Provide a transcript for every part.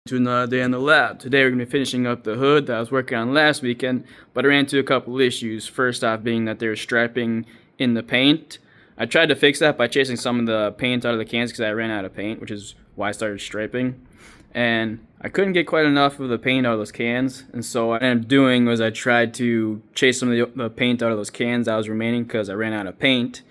To another day in the lab. Today we're going to be finishing up the hood that I was working on last weekend, but I ran into a couple issues. First off being that there was striping in the paint. I tried to fix that by chasing some of the paint out of the cans because I ran out of paint, which is why I started striping. And I couldn't get quite enough of the paint out of those cans, and so what I ended up doing was I tried to chase some of the paint out of those cans that was remaining because I ran out of paint.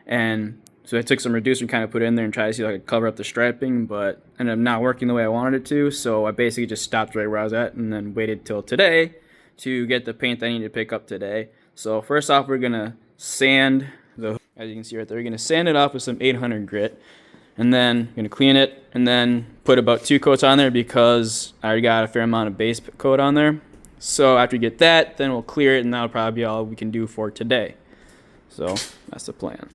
And so I took some reducer and kind of put it in there and tried to see if I could cover up the striping, but ended up not working the way I wanted it to. So I basically just stopped right where I was at and then waited till today to get the paint that I need to pick up today. So first off, we're gonna sand the, as you can see right there, we're gonna sand it off with some 800 grit, and then I'm gonna clean it and then put about 2 coats on there because I already got a fair amount of base coat on there. So after we get that, then we'll clear it, and that'll probably be all we can do for today. So that's the plan.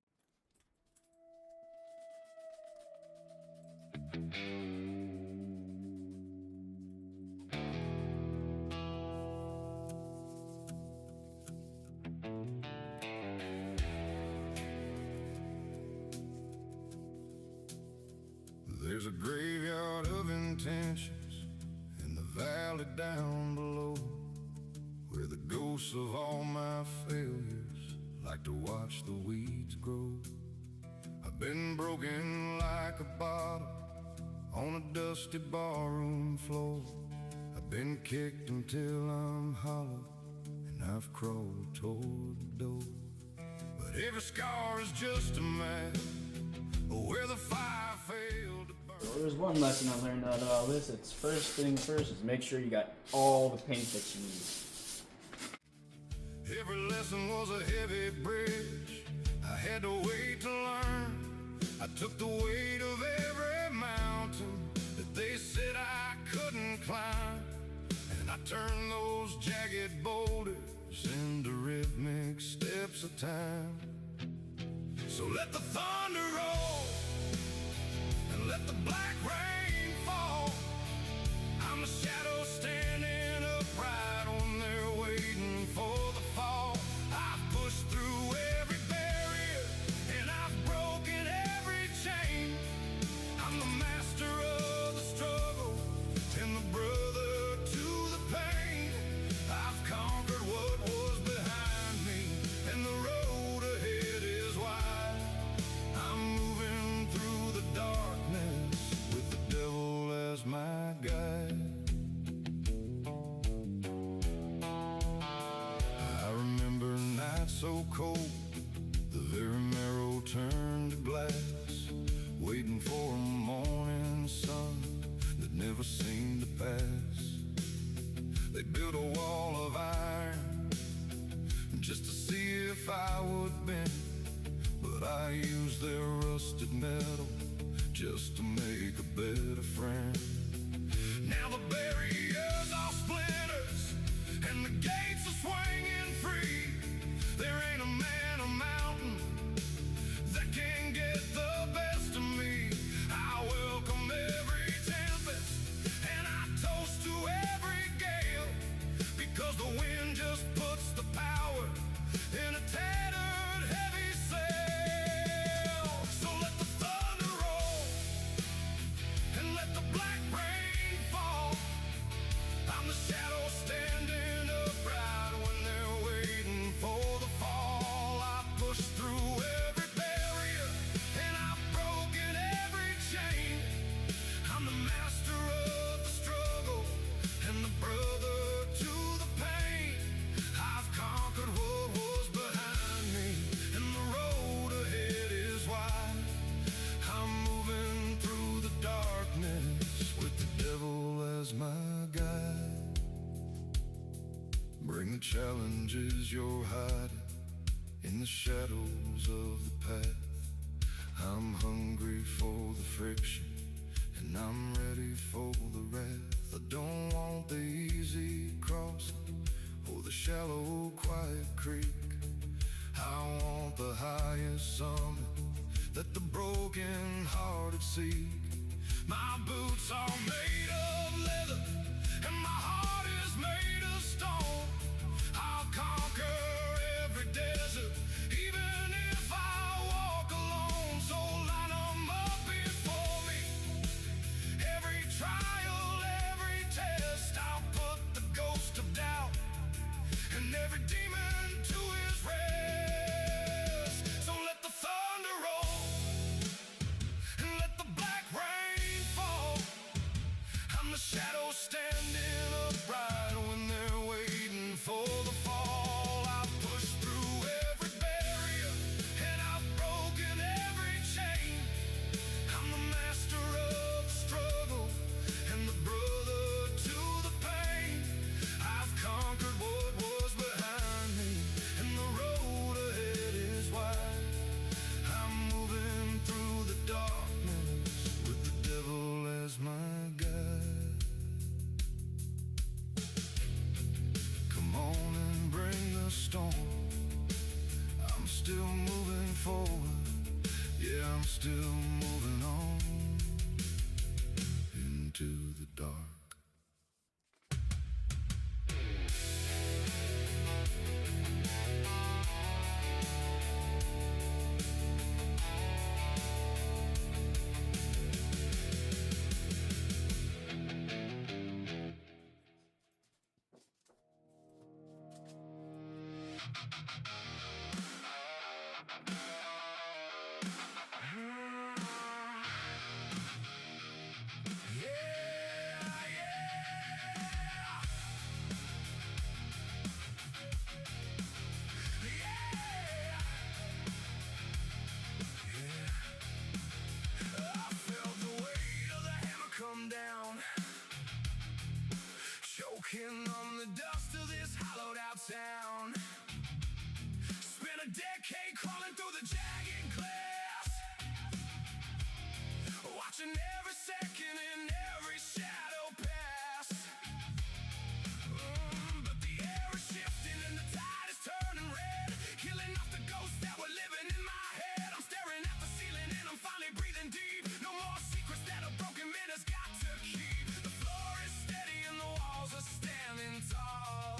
There's a graveyard of intentions in the valley down below, where the ghosts of all my failures like to watch the weeds grow. I've been broken like a bottle on a dusty barroom floor. I've been kicked until I'm hollow, and I've crawled toward the door. But every scar is just a map where the fire failed to burn. Well, there's one lesson I learned out of all this. It's first thing first is make sure you got all the paint that you need. Every lesson was a heavy bridge I had to wait to learn. I took the weight of every mountain that they said I couldn't climb, and I turned those jagged boulders into rhythmic steps of time. So let the thunder roll and let the black rain fall. I'm the shadow standing upright when they're waiting for the fall. I've pushed through every barrier and I've broken every chain. I'm the master of the struggle and the brother to the pain. I've conquered what was behind me, and the road ahead is wide. I'm moving through the darkness with the devil as my guide. I remember nights so cold, the very marrow turned to glass, waiting for a morning sun that never seemed to pass. They built a wall of iron just to see if I would bend, but I used their rusted metal just to make a better friend. Now the barriers are splinters and the gates are swinging free. There ain't a man or mountain that can get the best of me. I welcome every tempest and I toast to every gale, because the wind just puts the power in a tattered heavy sail. So let the thunder roll and let the black rain fall. I'm the shadow standing upright when they're waiting for the fall. I pushed through every barrier and I've broken every chain. I'm the master of the struggle and the brother to the pain. I've conquered what was behind me, and the road ahead is wide. I'm moving through the darkness with the devil as my guide. Bring the challenges you're hiding in the shadows of the path. I'm hungry for the friction and I'm ready for the wrath. I don't want the easy crossing or the shallow quiet creek. I want the highest summit that the broken hearted seek. My boots are made of leather and my heart is made of stone. I'll conquer every desert, even if I walk alone. So line 'em up before me, every trial, every shadows standing upright when they're waiting for the fall. I've pushed through every barrier and I've broken every chain. I'm the master of the struggle and the brother to the pain. I've conquered what was behind me and the road ahead is wide. I'm moving through the darkness with the devil as my guide. Come on and bring the storm. I'm still moving forward. Yeah, I'm still moving on into the dark. Choking on the dust of this hollowed out town. Spent a decade crawling through the jagged glass, watching every second and every shadow pass. But the air is shifting and the tide is turning red, killing off the ghosts that were living in my head. I'm staring at the ceiling and I'm finally breathing deep. No more secrets that a broken man has got to keep. The floor is steady and the walls are standing tall.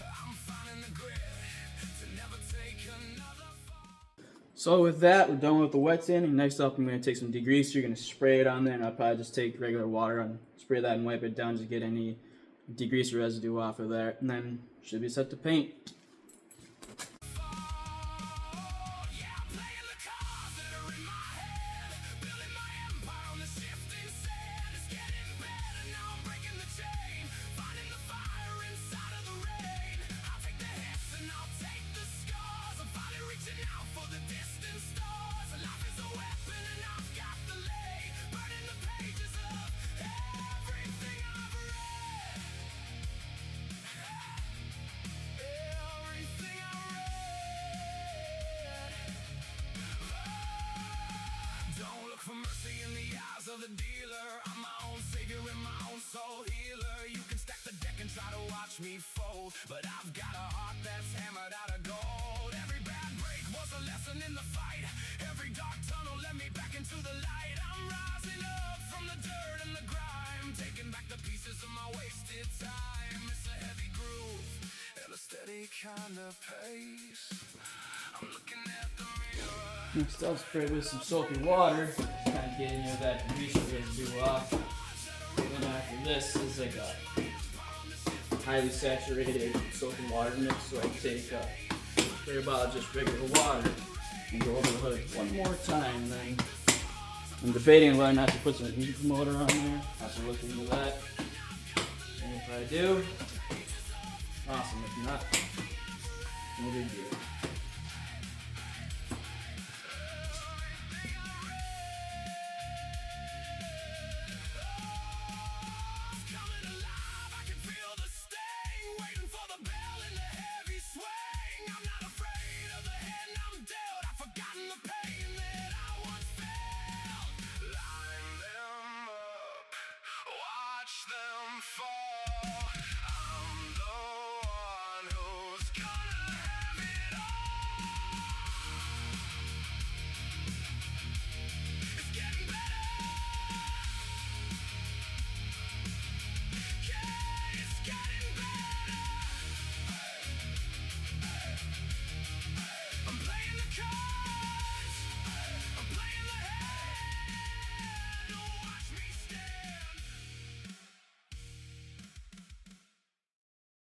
I'm finding the grit to never take another fall. So with that, we're done with the wet sanding. Next up, I'm going to take some degreaser. You're going to spray it on there, and I'll probably just take regular water and spray that and wipe it down to get any degreaser residue off of there, and then should be set to paint. For mercy in the eyes of the dealer, I'm my own savior and my own soul healer. You can stack the deck and try to watch me fold, but I've got a heart that's hammered out of gold. Every bad break was a lesson in the fight. Every dark tunnel led me back into the light. I'm rising up from the dirt and the grime, taking back the pieces of my wasted time. It's a heavy groove and a steady kind of pace. I'm looking at the mirror. Next up, spray with some soapy water, kind of getting you that grease residue off. And then after this is like a highly saturated soap and water mix, so I take a spray bottle of just regular water and go over the hood one more time. Then I'm debating whether or not to put some heat promoter on there. I have to look into that. And if I do, awesome. If not, no big deal. Watch them fall.